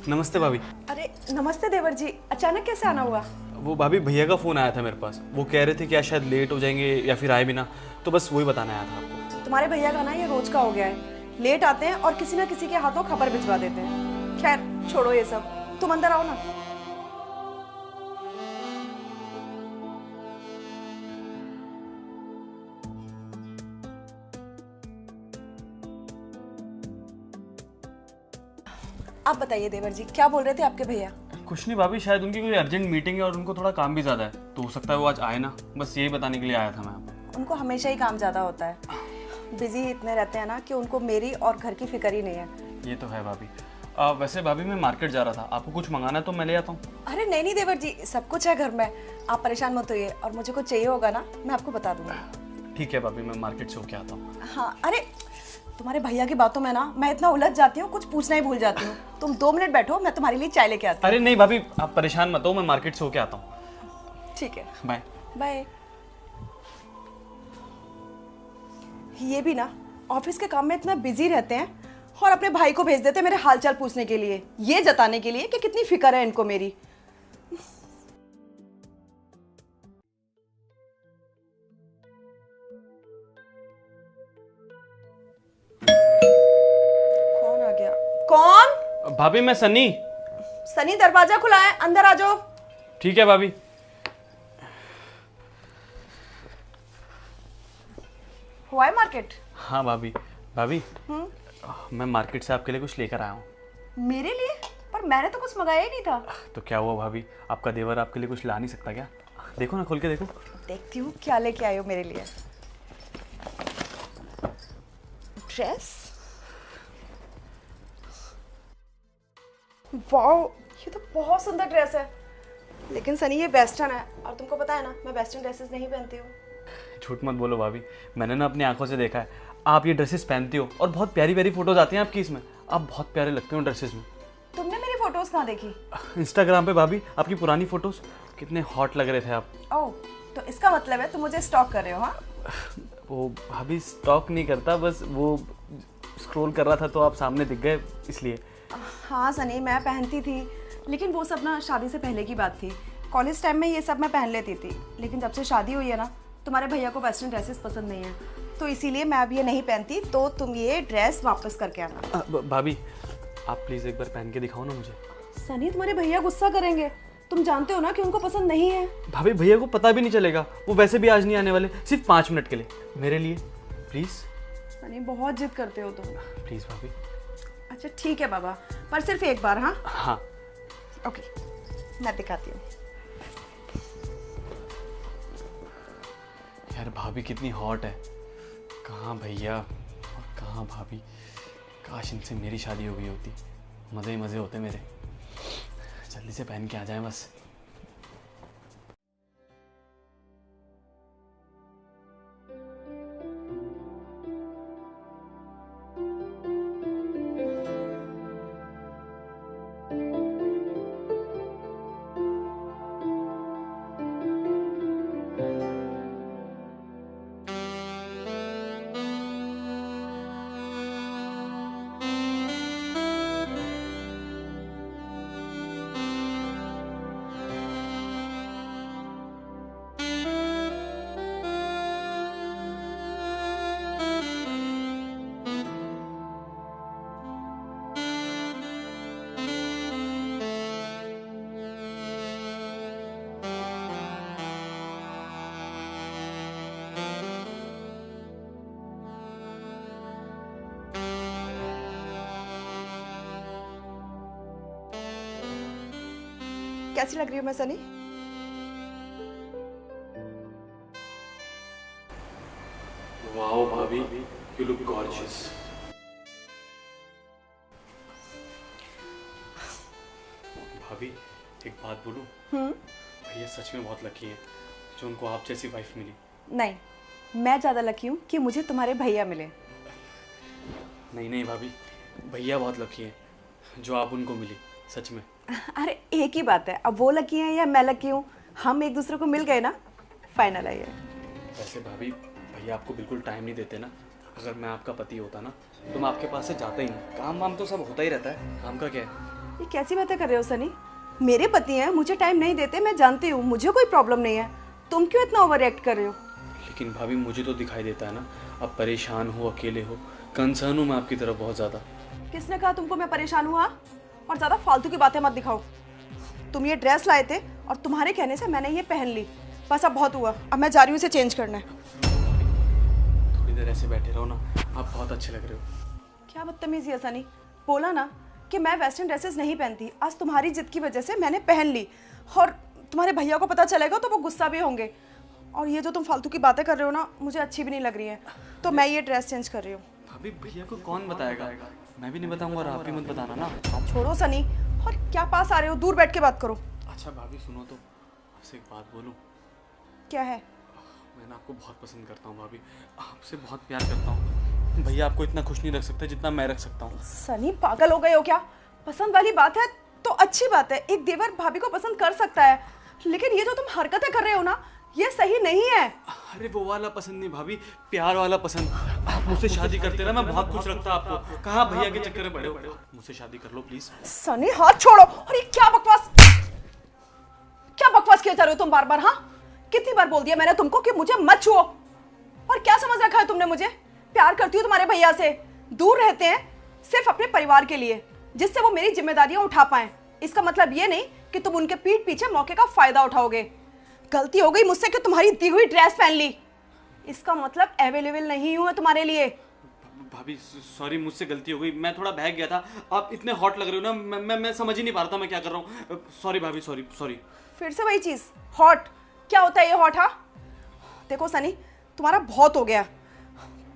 नमस्ते भाभी। अरे नमस्ते देवर जी, अचानक कैसे आना हुआ? वो भाभी भैया का फ़ोन आया था मेरे पास, वो कह रहे थे कि आज शायद लेट हो जाएंगे या फिर आए भी ना, तो बस वही बताना आया था आपको। तुम्हारे भैया का ना ये रोज का हो गया है, लेट आते हैं और किसी ना किसी के हाथों खबर भिजवा देते हैं। खैर छोड़ो ये सब, तुम अंदर आओ ना। आप बताइए देवर जी, क्या बोल रहे थे आपके भैया? कुछ नहीं भाभी, शायद उनकी कोई अर्जेंट मीटिंग है और उनको थोड़ा काम भी ज़्यादा है, तो हो सकता है वो आज आए ना, बस यही बताने के लिए आया था मैं आपको। उनको हमेशा ही काम ज्यादा होता है, बिजी इतने रहते हैं ना कि उनको मेरी और घर की फिक्र ही नहीं है। ये तो है भाभी। वैसे भाभी मैं मार्केट जा रहा था, आपको कुछ मंगाना है तो मैं ले आता हूँ। अरे नहीं नहीं देवर जी, सब कुछ है घर में, आप परेशान मत होइए। और मुझे कुछ चाहिए होगा ना, मैं आपको बता दूंगी। ठीक है भाभी, मैं मार्केट से होके आता हूँ। हाँ, अरे तुम्हारे भैया की बातों में ना मैं इतना उलझ जाती हूँ, कुछ पूछना ही भूल जाती हूँ। तुम 2 मिनट बैठो, मैं तुम्हारे लिए चाय लेके आती हूँ। अरे नहीं भाभी, आप परेशान मत हो, मैं मार्केट से होके आता हूँ। ठीक है, बाय बाय। ये भी ना ऑफिस के काम में इतना बिजी रहते हैं और अपने भाई को भेज देते हैं मेरे हालचाल पूछने के लिए, ये जताने के लिए कि कितनी फिक्र है इनको मेरी। कौन आ गया? कौन? भाभी, मैं सनी। सनी, दरवाजा खुला है, अंदर आ जाओ। ठीक है भाभी। हुआ है मार्केट? हाँ भाभी। भाभी मैं मार्केट से आपके लिए कुछ लेकर आया हूँ। मेरे लिए? पर मैंने तो कुछ मंगाया ही नहीं था। तो क्या हुआ भाभी, आपका देवर आपके लिए कुछ ला नहीं सकता क्या? देखो ना, खोल के देखो। देखती हूँ क्या लेके आए हो मेरे लिए। ड्रेस? वाओ, ये तो बहुत सुंदर ड्रेस है। लेकिन सनी ये वेस्टर्न है और तुमको पता है ना, मैं वेस्टर्न ड्रेसेस नहीं पहनती हूँ। झूठ मत बोलो भाभी, मैंने ना अपनी आंखों से देखा है, आप ये ड्रेसेस पहनती हो और बहुत प्यारी प्यारी फोटोज आती हैं आपकी इसमें। आप बहुत प्यारे लगते हो ड्रेसेस में। तुमने मेरी फोटोज कहाँ देखी? इंस्टाग्राम पे भाभी, आपकी पुरानी फोटोज, कितने हॉट लग रहे थे आप। ओह, तो इसका मतलब है तुम मुझे स्टॉक कर रहे हो? हाँ, वो भाभी स्टॉक नहीं करता, बस वो स्क्रॉल कर रहा था तो आप सामने दिख गए इसलिए। हाँ सनी, मैं पहनती थी, लेकिन वो सब ना शादी से पहले की बात थी। कॉलेज टाइम में ये सब मैं पहन लेती थी, लेकिन जब से शादी हुई है ना, तुम्हारे भैया को वेस्टर्न ड्रेसेस पसंद नहीं है, तो इसीलिए मैं अब ये नहीं पहनती। तो तुम ये ड्रेस वापस करके आना। भाभी आप प्लीज़ एक बार पहन के दिखाओ ना मुझे। सनी, तुम्हारे भैया गुस्सा करेंगे, तुम जानते हो ना कि उनको पसंद नहीं है। भाभी भैया को पता भी नहीं चलेगा, वो वैसे भी आज नहीं आने वाले, सिर्फ 5 मिनट के लिए मेरे लिए, प्लीज़। सनी, बहुत जिद करते हो तुम। प्लीज़ भाभी। अच्छा ठीक है बाबा, पर सिर्फ एक बार। हाँ हाँ ओके, मैं दिखाती हूँ। यार भाभी कितनी हॉट है। कहाँ भैया और कहाँ भाभी, काश इनसे मेरी शादी हो गई होती, मज़े ही मज़े होते मेरे। जल्दी से पहन के आ जाए बस। कैसी लग रही हूँ मैं सनी? वाओ भाभी, यू लुक गॉर्जियस। भाभी एक बात बोलूं? भैया सच में बहुत लकी हैं जो उनको आप जैसी वाइफ मिली। नहीं, मैं ज़्यादा लकी हूँ कि मुझे तुम्हारे भैया मिले। नहीं नहीं भाभी, भैया बहुत लकी हैं जो आप उनको मिली, सच में। अरे एक ही बात है, अब वो लकी हैं या मैं लकी हूँ, हम एक दूसरे को मिल गए ना, फाइनल है ये। वैसे भाभी भैया आपको बिल्कुल टाइम नहीं देते ना। अगर मैं आपका पति होता ना तो मैं आपके पास से जाता ही नहीं। काम वाम तो सब होता ही रहता है, काम का क्या है। ये कैसी बातें कर रहे हो सनी? मेरे पति हैं, मुझे टाइम नहीं देते, मैं जानती हूँ, मुझे कोई प्रॉब्लम नहीं है। तुम क्यों इतना ओवर रिएक्ट कर रहे हो? लेकिन भाभी मुझे तो दिखाई देता है ना, आप परेशान हो, अकेले हो, कंसर्न हूँ मैं आपकी तरफ बहुत ज़्यादा। किसने कहा तुमको मैं परेशान हुआ? और ज़्यादा फालतू की बातें मत दिखाओ। तुम ये ड्रेस लाए थे और तुम्हारे कहने से मैंने ये पहन ली। बस अब बहुत हुआ, अब मैं जा रही हूँ, इसे चेंज करना है। थोड़ी देर ऐसे बैठे रहो ना, आप बहुत अच्छे लग रहे हो। क्या बदतमीजी है सनी, बोला ना कि मैं वेस्टर्न ड्रेसेस नहीं पहनती। आज तुम्हारी जिद की वजह से मैंने पहन ली, और तुम्हारे भैया को पता चलेगा तो वो गुस्सा भी होंगे। और ये जो तुम फालतू की बातें कर रहे हो ना, मुझे अच्छी भी नहीं लग रही है, तो मैं ये ड्रेस चेंज कर रही हूँ। भाभी भैया को कौन बताएगा? मैं भी नहीं बताऊंगा और आप भी मत बताना ना। आप छोड़ो सनी, और क्या पास आ रहे हो? दूर बैठ के बात करो। अच्छा भाभी सुनो तो, आपसे एक बात बोलूं? क्या है? मैं ना आपको बहुत पसंद करता हूँ भाभी, आपसे बहुत प्यार करता हूँ। भैया आपको इतना खुश नहीं रख सकते जितना मैं रख सकता हूँ। सनी पागल हो गए हो क्या? पसंद वाली बात है तो अच्छी बात है, एक देवर भाभी को पसंद कर सकता है, लेकिन ये जो तुम हरकतें कर रहे हो ना, ये सही नहीं है। अरे वो वाला पसंद नहीं भाभी, प्यार वाला पसंद। आप मुझसे शादी करते ना, मैं बहुत खुश रखता आपको। कहाँ भैया के चक्कर में पड़े हो? मुझसे शादी कर लो प्लीज। सनी हाथ छोड़ो। और ये क्या बकवास किया जा रहे हो तुम बार बार? हाँ, कितनी बार बोल दिया मैंने तुमको कि मुझे मत छुओ? और क्या समझ रखा है तुमने मुझे? प्यार करती हूँ तुम्हारे भैया से, दूर रहते हैं सिर्फ अपने परिवार के लिए, जिससे वो मेरी जिम्मेदारियां उठा पाएं। इसका मतलब ये नहीं कि तुम उनके पीठ पीछे मौके का फायदा उठाओगे। गलती हो गई मुझसे कि तुम्हारी दी हुई ड्रेस पहन ली, इसका मतलब अवेलेबल नहीं हूं मैं तुम्हारे लिए। भाभी सॉरी, मुझसे गलती हो गई, मैं थोड़ा बहक गया था। आप इतने हॉट लग रहे हो ना, मैं समझ ही नहीं पा रहा था मैं क्या कर रहा हूँ। सॉरी भाभी, सॉरी सॉरी। फिर से वही चीज, हॉट? क्या होता है ये हॉट? हाँ देखो सनी, तुम्हारा बहुत हो गया,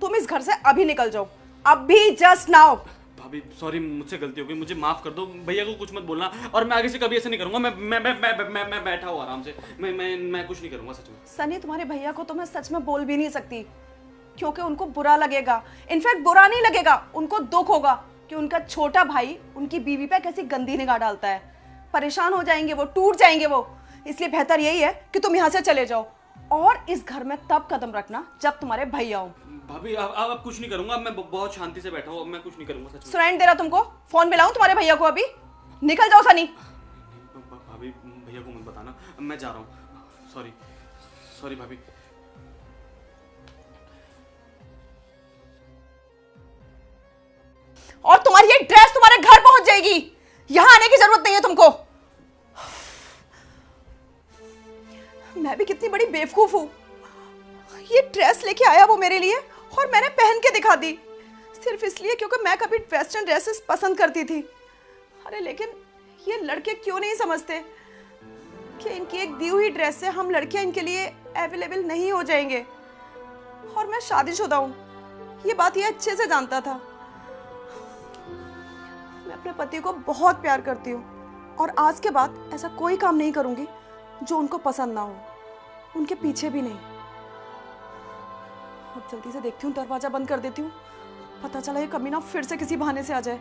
तुम इस घर से अभी निकल जाओ, अभी, जस्ट नाउ। भाभी सॉरी, मुझसे गलती हो गई, मुझे माफ कर दो। भैया को कुछ मत बोलना, और मैं आगे से कभी ऐसे नहीं करूंगा। मैं बैठा हूँ आराम से, मैं कुछ नहीं करूंगा सच में। सनी तुम्हारे भैया को तो मैं सच में बोल भी नहीं सकती, क्योंकि उनको बुरा लगेगा। इनफैक्ट बुरा नहीं लगेगा, उनको दुख होगा कि उनका छोटा भाई उनकी बीवी पे कैसी गंदी निगाह डालता है। परेशान हो जाएंगे वो, टूट जाएंगे वो। इसलिए बेहतर यही है कि तुम यहाँ से चले जाओ, और इस घर में तब कदम रखना जब तुम्हारे भैया हो। भाभी अब कुछ नहीं करूंगा, मैं बहुत शांति से बैठा हूँ, मैं कुछ नहीं करूंगा सच में। सुनाई दे रहा तुमको? फोन मिलाऊं तुम्हारे भैया को अभी? निकल जाओ सनी। भाभी भैया को मत बताना, मैं जा रहा हूँ। सॉरी सॉरी भाभी। और तुम्हारी ये ड्रेस तुम्हारे घर पहुंच जाएगी, यहां आने की जरूरत नहीं है तुमको। मैं भी कितनी बड़ी बेवकूफ हूं, ये ड्रेस लेके आया वो मेरे लिए, और मैंने पहन के दिखा दी, सिर्फ इसलिए क्योंकि मैं कभी वेस्टर्न ड्रेसेस पसंद करती थी। अरे लेकिन ये लड़के क्यों नहीं समझते कि इनकी एक दी हुई ड्रेस से हम लड़कियां इनके लिए अवेलेबल नहीं हो जाएंगे। और मैं शादीशुदा हूं, ये बात ये अच्छे से जानता था। मैं अपने पति को बहुत प्यार करती हूँ, और आज के बाद ऐसा कोई काम नहीं करूंगी जो उनको पसंद ना हो, उनके पीछे भी नहीं। अब जल्दी से देखती हूँ, दरवाजा बंद कर देती हूँ, पता चला ये कमीना फिर से किसी बहाने से आ जाए।